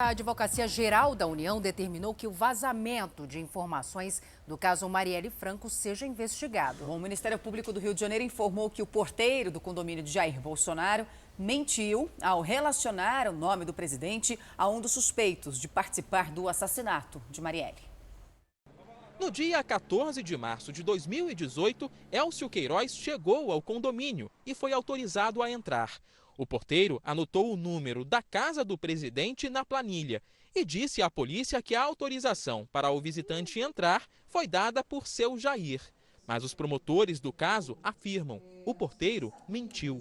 A Advocacia Geral da União determinou que o vazamento de informações do caso Marielle Franco seja investigado. O Ministério Público do Rio de Janeiro informou que o porteiro do condomínio de Jair Bolsonaro mentiu ao relacionar o nome do presidente a um dos suspeitos de participar do assassinato de Marielle. No dia 14 de março de 2018, Elcio Queiroz chegou ao condomínio e foi autorizado a entrar. O porteiro anotou o número da casa do presidente na planilha e disse à polícia que a autorização para o visitante entrar foi dada por seu Jair. Mas os promotores do caso afirmam: o porteiro mentiu.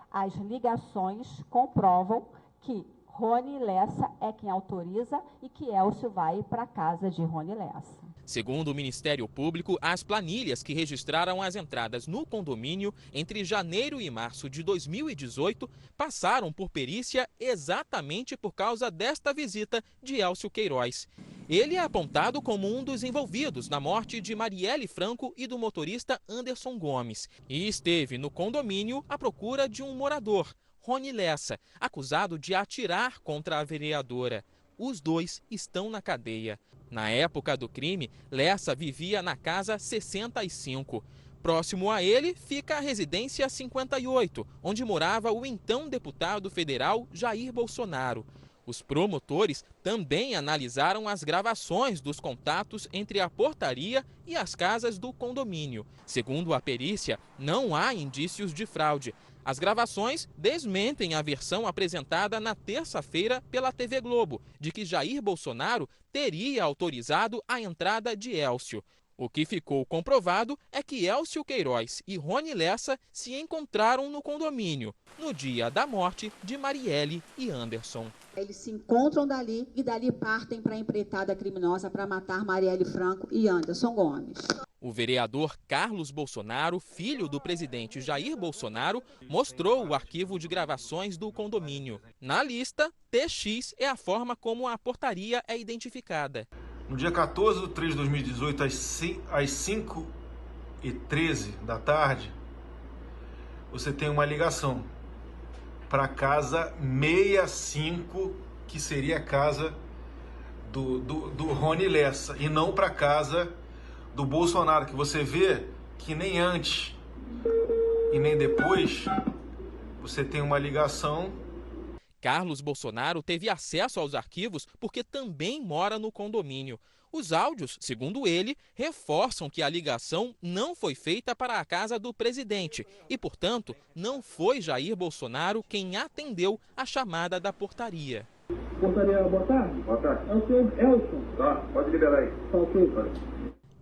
As ligações comprovam que Rony Lessa é quem autoriza e que Elcio vai para a casa de Rony Lessa. Segundo o Ministério Público, as planilhas que registraram as entradas no condomínio entre janeiro e março de 2018 passaram por perícia exatamente por causa desta visita de Elcio Queiroz. Ele é apontado como um dos envolvidos na morte de Marielle Franco e do motorista Anderson Gomes e esteve no condomínio à procura de um morador, Rony Lessa, acusado de atirar contra a vereadora. Os dois estão na cadeia. Na época do crime, Lessa vivia na casa 65. Próximo a ele fica a residência 58, onde morava o então deputado federal Jair Bolsonaro. Os promotores também analisaram as gravações dos contatos entre a portaria e as casas do condomínio. Segundo a perícia, não há indícios de fraude. As gravações desmentem a versão apresentada na terça-feira pela TV Globo, de que Jair Bolsonaro teria autorizado a entrada de Elcio. O que ficou comprovado é que Elcio Queiroz e Rony Lessa se encontraram no condomínio no dia da morte de Marielle e Anderson. Eles se encontram dali e dali partem para a empreitada criminosa para matar Marielle Franco e Anderson Gomes. O vereador Carlos Bolsonaro, filho do presidente Jair Bolsonaro, mostrou o arquivo de gravações do condomínio. Na lista, TX é a forma como a portaria é identificada. No dia 14 de 3 de 2018, às 5h13 da tarde, você tem uma ligação para a casa 65, que seria a casa do Rony Lessa, e não para a casa do Bolsonaro, que você vê que nem antes e nem depois você tem uma ligação. Carlos Bolsonaro teve acesso aos arquivos porque também mora no condomínio. Os áudios, segundo ele, reforçam que a ligação não foi feita para a casa do presidente e, portanto, não foi Jair Bolsonaro quem atendeu a chamada da portaria. Portaria, boa tarde. Boa tarde. É o senhor Elson. Tá, pode liberar aí. Tá ok.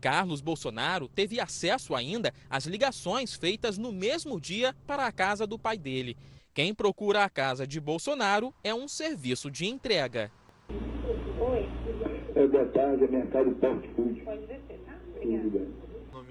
Carlos Bolsonaro teve acesso ainda às ligações feitas no mesmo dia para a casa do pai dele. Quem procura a casa de Bolsonaro é um serviço de entrega. Oi. Boa tarde, é Mercado Fast Food. Pode descer, tá? Obrigada.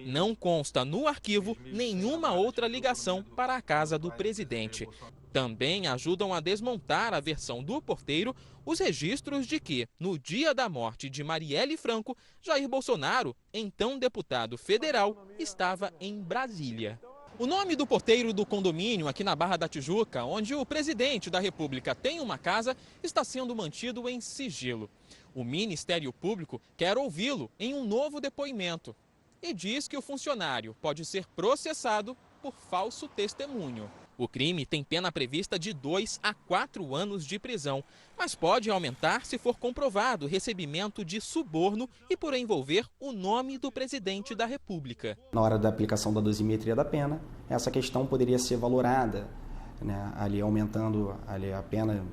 Não consta no arquivo nenhuma outra ligação para a casa do presidente. Também ajudam a desmontar a versão do porteiro os registros de que, no dia da morte de Marielle Franco, Jair Bolsonaro, então deputado federal, estava em Brasília. O nome do porteiro do condomínio aqui na Barra da Tijuca, onde o presidente da República tem uma casa, está sendo mantido em sigilo. O Ministério Público quer ouvi-lo em um novo depoimento e diz que o funcionário pode ser processado por falso testemunho. O crime tem pena prevista de 2 a 4 anos de prisão, mas pode aumentar se for comprovado o recebimento de suborno e por envolver o nome do presidente da República. Na hora da aplicação da dosimetria da pena, essa questão poderia ser valorada, né, ali aumentando ali a pena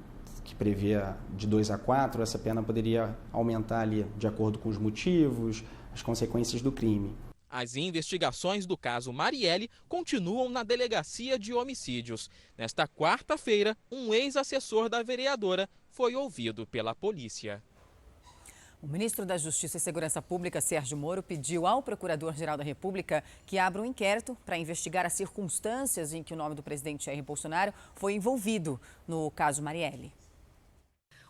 que prevê de 2 a 4, essa pena poderia aumentar ali de acordo com os motivos, as consequências do crime. As investigações do caso Marielle continuam na Delegacia de Homicídios. Nesta quarta-feira, um ex-assessor da vereadora foi ouvido pela polícia. O ministro da Justiça e Segurança Pública, Sérgio Moro, pediu ao Procurador-Geral da República que abra um inquérito para investigar as circunstâncias em que o nome do presidente Jair Bolsonaro foi envolvido no caso Marielle.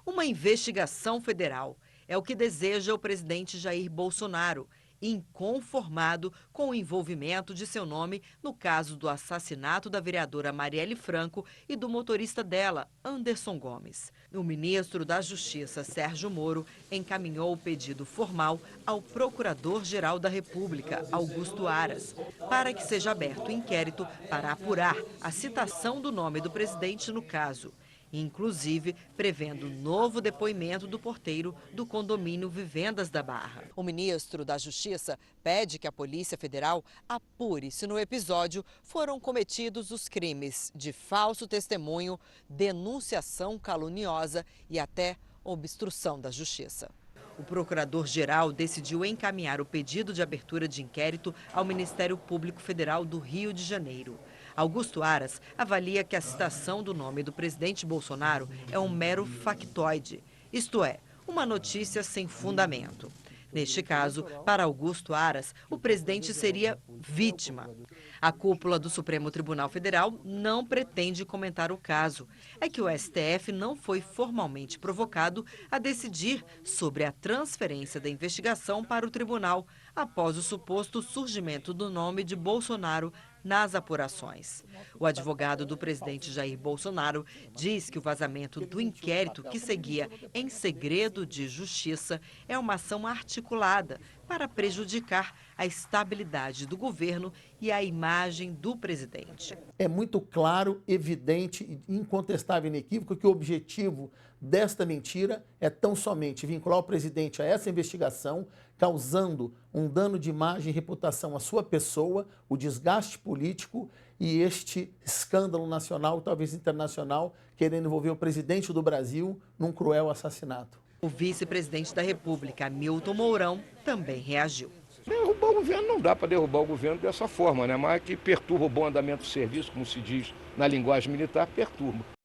Uma investigação federal é o que deseja o presidente Jair Bolsonaro inconformado com o envolvimento de seu nome no caso do assassinato da vereadora Marielle Franco e do motorista dela, Anderson Gomes. O ministro da Justiça, Sérgio Moro, encaminhou o pedido formal ao Procurador-Geral da República, Augusto Aras, para que seja aberto inquérito para apurar a citação do nome do presidente no caso, inclusive prevendo novo depoimento do porteiro do condomínio Vivendas da Barra. O ministro da Justiça pede que a Polícia Federal apure se no episódio foram cometidos os crimes de falso testemunho, denunciação caluniosa e até obstrução da justiça. O procurador-geral decidiu encaminhar o pedido de abertura de inquérito ao Ministério Público Federal do Rio de Janeiro. Augusto Aras avalia que a citação do nome do presidente Bolsonaro é um mero factoide, isto é, uma notícia sem fundamento. Neste caso, para Augusto Aras, o presidente seria vítima. A cúpula do Supremo Tribunal Federal não pretende comentar o caso. É que o STF não foi formalmente provocado a decidir sobre a transferência da investigação para o tribunal, após o suposto surgimento do nome de Bolsonaro nas apurações. O advogado do presidente Jair Bolsonaro diz que o vazamento do inquérito que seguia em segredo de justiça é uma ação articulada para prejudicar a estabilidade do governo e a imagem do presidente. É muito claro, evidente, incontestável e inequívoco que o objetivo desta mentira é tão somente vincular o presidente a essa investigação, causando um dano de imagem e reputação à sua pessoa, o desgaste político e este escândalo nacional, talvez internacional, querendo envolver o presidente do Brasil num cruel assassinato. O vice-presidente da República, Hamilton Mourão, também reagiu. Derrubar o governo não dá para derrubar o governo dessa forma, né? Mas que perturba o bom andamento do serviço, como se diz na linguagem militar, perturba.